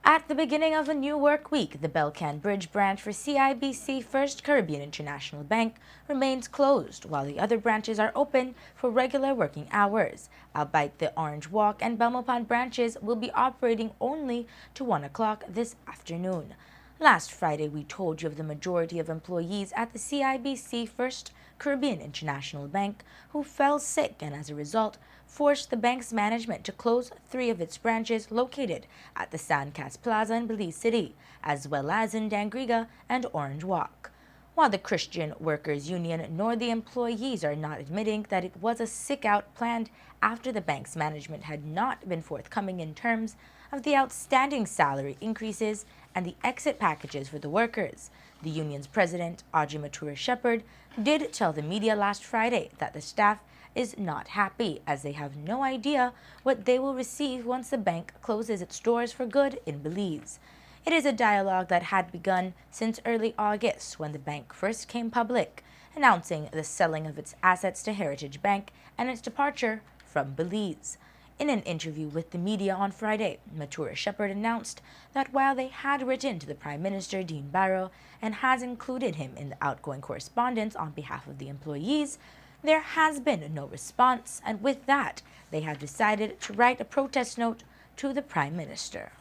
At the beginning of a new work week, the Belcan Bridge branch for CIBC First Caribbean International Bank remains closed, while the other branches are open for regular working hours, albeit the Orange Walk and Belmopan branches will be operating only to 1 o'clock this afternoon. Last Friday, we told you of the majority of employees at the CIBC First Caribbean International Bank who fell sick and as a result forced the bank's management to close 3 of its branches located at the Sandcast Plaza in Belize City, as well as in Dangriga and Orange Walk. While the Christian Workers Union nor the employees are not admitting that it was a sick-out planned after the bank's management had not been forthcoming in terms of the outstanding salary increases and the exit packages for the workers, the union's president, Audrey Matura-Shepherd, did tell the media last Friday that the staff is not happy as they have no idea what they will receive once the bank closes its doors for good in Belize. It is a dialogue that had begun since early August when the bank first came public, announcing the selling of its assets to Heritage Bank and its departure from Belize. In an interview with the media on Friday, Matura-Shepherd announced that while they had written to the Prime Minister, Dean Barrow, and has included him in the outgoing correspondence on behalf of the employees, there has been no response, and with that, they have decided to write a protest note to the Prime Minister.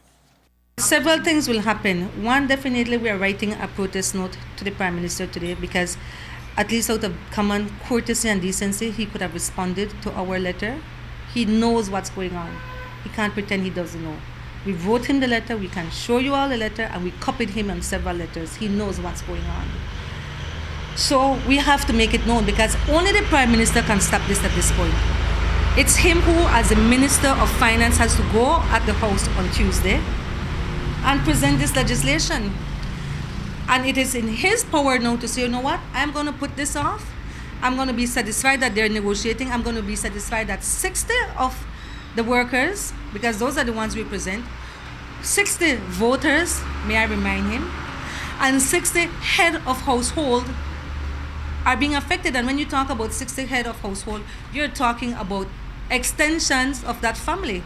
Several things will happen. One, definitely we are writing a protest note to the Prime Minister today because at least out of common courtesy and decency, he could have responded to our letter. He knows what's going on. He can't pretend he doesn't know. We wrote him the letter, we can show you all the letter, and we copied him on several letters. He knows what's going on. So we have to make it known because only the Prime Minister can stop this at this point. It's him who, as the Minister of Finance, has to go at the House on Tuesday and present this legislation. And it is in his power now to say, you know what, I'm going to put this off. I'm going to be satisfied that they're negotiating. I'm going to be satisfied that 60 of the workers, because those are the ones we represent, 60 voters, may I remind him, and 60 head of household are being affected. And when you talk about 60 head of household, you're talking about extensions of that family.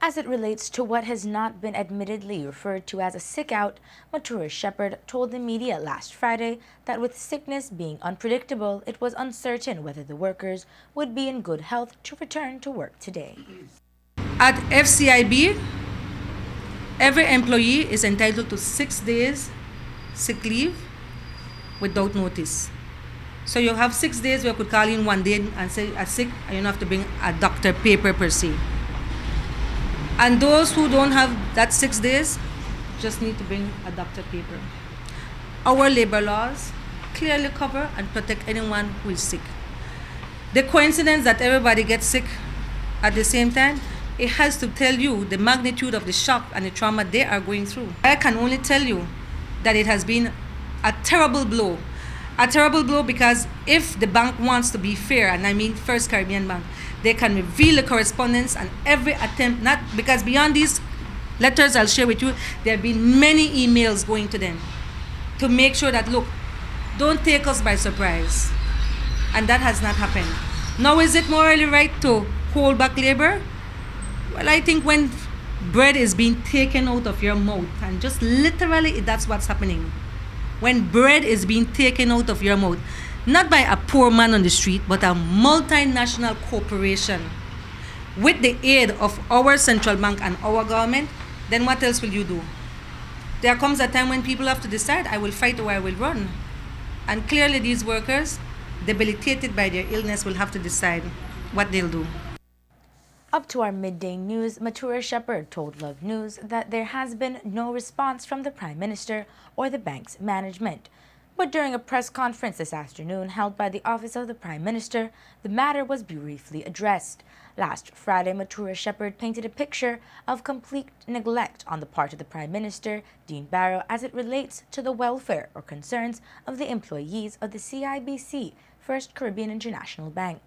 As it relates to what has not been admittedly referred to as a sick-out, Matura-Shepherd told the media last Friday that with sickness being unpredictable, it was uncertain whether the workers would be in good health to return to work today. At FCIB, every employee is entitled to 6 days sick leave without notice. So you have 6 days where you could call in one day and say I'm sick, and you don't have to bring a doctor paper per se. And those who don't have that 6 days just need to bring a doctor paper. Our labor laws clearly cover and protect anyone who is sick. The coincidence that everybody gets sick at the same time, it has to tell you the magnitude of the shock and the trauma they are going through. I can only tell you that it has been a terrible blow. A terrible blow because if the bank wants to be fair, and I mean First Caribbean Bank, they can reveal the correspondence and every attempt, not because beyond these letters I'll share with you, there have been many emails going to them to make sure that, look, don't take us by surprise. And that has not happened. Now, is it morally right to hold back labor? Well, I think when bread is being taken out of your mouth, and just literally that's what's happening. When bread is being taken out of your mouth, not by a poor man on the street, but a multinational corporation with the aid of our central bank and our government, then what else will you do? There comes a time when people have to decide, I will fight or I will run. And clearly these workers, debilitated by their illness, will have to decide what they'll do. Up to our midday news, Matura-Shepherd told Love News that there has been no response from the Prime Minister or the bank's management. But during a press conference this afternoon held by the Office of the Prime Minister, the matter was briefly addressed. Last Friday, Matura-Shepherd painted a picture of complete neglect on the part of the Prime Minister, Dean Barrow, as it relates to the welfare or concerns of the employees of the CIBC, First Caribbean International Bank.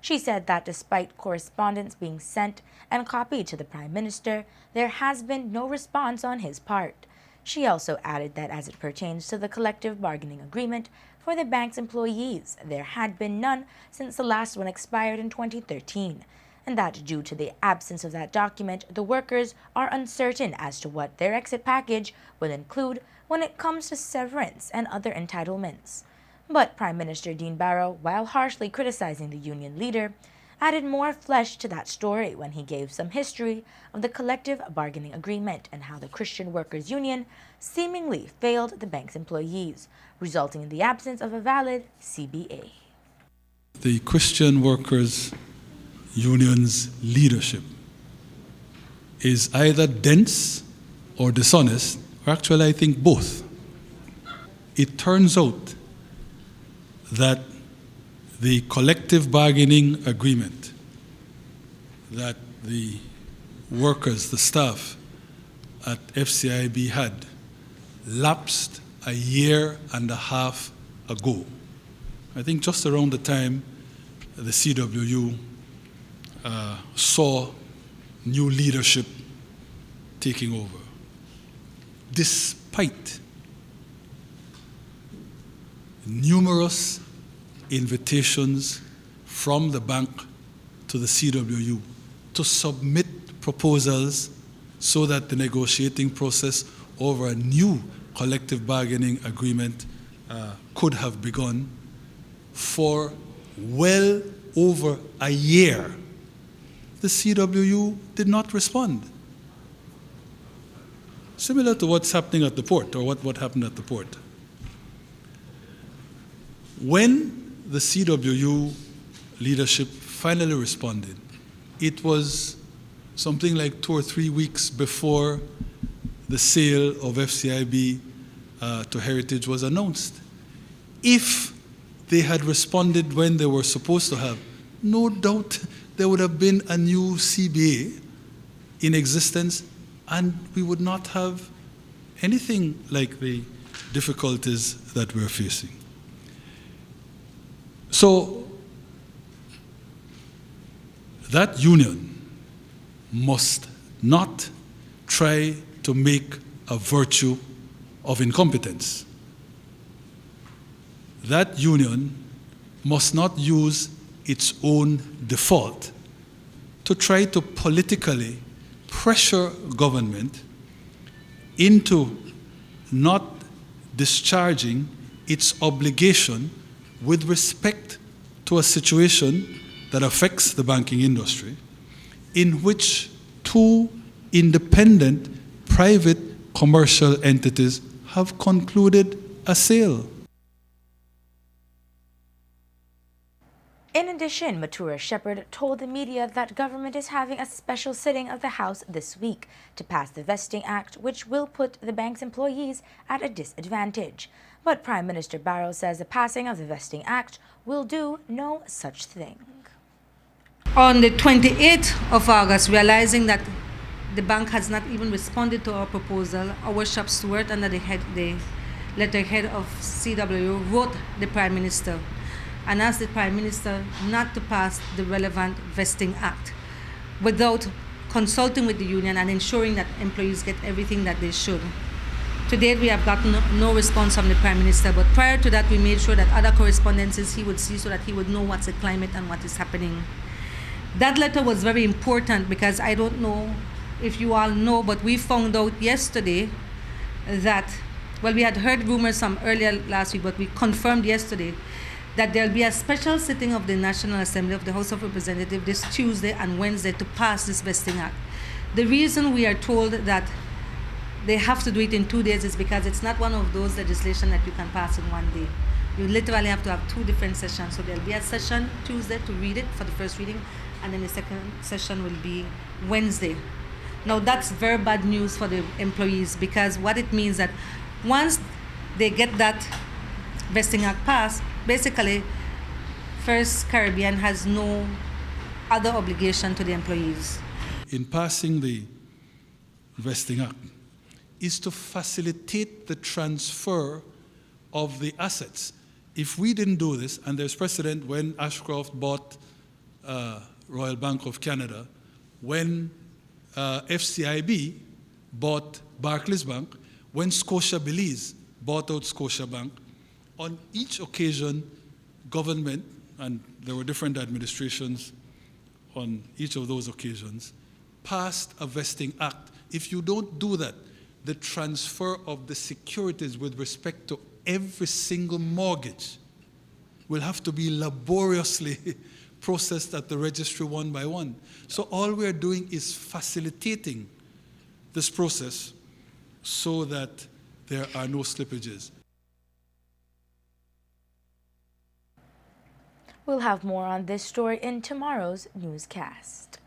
She said that despite correspondence being sent and copied to the Prime Minister, there has been no response on his part. She also added that as it pertains to the collective bargaining agreement for the bank's employees, there had been none since the last one expired in 2013. and that due to the absence of that document, the workers are uncertain as to what their exit package will include when it comes to severance and other entitlements. But Prime Minister Dean Barrow, while harshly criticizing the union leader, added more flesh to that story when he gave some history of the collective bargaining agreement and how the Christian Workers Union seemingly failed the bank's employees, resulting in the absence of a valid CBA. The Christian Workers Union's leadership is either dense or dishonest, or actually I think both. It turns out that the collective bargaining agreement that the workers, the staff at FCIB had lapsed a year and a half ago. I think just around the time the CWU saw new leadership taking over. Despite numerous invitations from the bank to the CWU to submit proposals so that the negotiating process over a new collective bargaining agreement could have begun. For well over a year, the CWU did not respond. Similar to what's happening at the port, or what happened at the port. When the CWU leadership finally responded, it was something like 2 or 3 weeks before the sale of FCIB to Heritage was announced. If they had responded when they were supposed to have, no doubt there would have been a new CBA in existence, and we would not have anything like the difficulties that we're facing. So that union must not try to make a virtue of incompetence. That union must not use its own default to try to politically pressure government into not discharging its obligation with respect to a situation that affects the banking industry, in which 2 independent private commercial entities have concluded a sale. In addition, Matura Shepherd told the media that government is having a special sitting of the House this week to pass the Vesting Act, which will put the bank's employees at a disadvantage. But Prime Minister Barrow says the passing of the Vesting Act will do no such thing. On the 28th of August, realizing that the bank has not even responded to our proposal, our shop steward under the letterhead of CWU wrote the Prime Minister and asked the Prime Minister not to pass the relevant Vesting Act without consulting with the union and ensuring that employees get everything that they should. To date, we have gotten no response from the Prime Minister, but prior to that, we made sure that other correspondences he would see so that he would know what's the climate and what is happening. That letter was very important because I don't know if you all know, but we found out yesterday that, well, we had heard rumors from earlier last week, but we confirmed yesterday that there'll be a special sitting of the National Assembly of the House of Representatives this Tuesday and Wednesday to pass this Vesting Act. The reason we are told that they have to do it in 2 days is because it's not one of those legislation that you can pass in 1 day. You literally have to have 2 different sessions. So there'll be a session Tuesday to read it for the first reading, and then the second session will be Wednesday. Now that's very bad news for the employees, because what it means that once they get that Vesting Act passed, basically First Caribbean has no other obligation to the employees. In passing the Vesting Act is to facilitate the transfer of the assets. If we didn't do this, and there's precedent when Ashcroft bought Royal Bank of Canada, when FCIB bought Barclays Bank, when Scotia Belize bought out Scotia Bank, on each occasion, government, and there were different administrations on each of those occasions, passed a vesting act. If you don't do that, the transfer of the securities with respect to every single mortgage will have to be laboriously processed at the registry one by one. So all we're doing is facilitating this process so that there are no slippages. We'll have more on this story in tomorrow's newscast.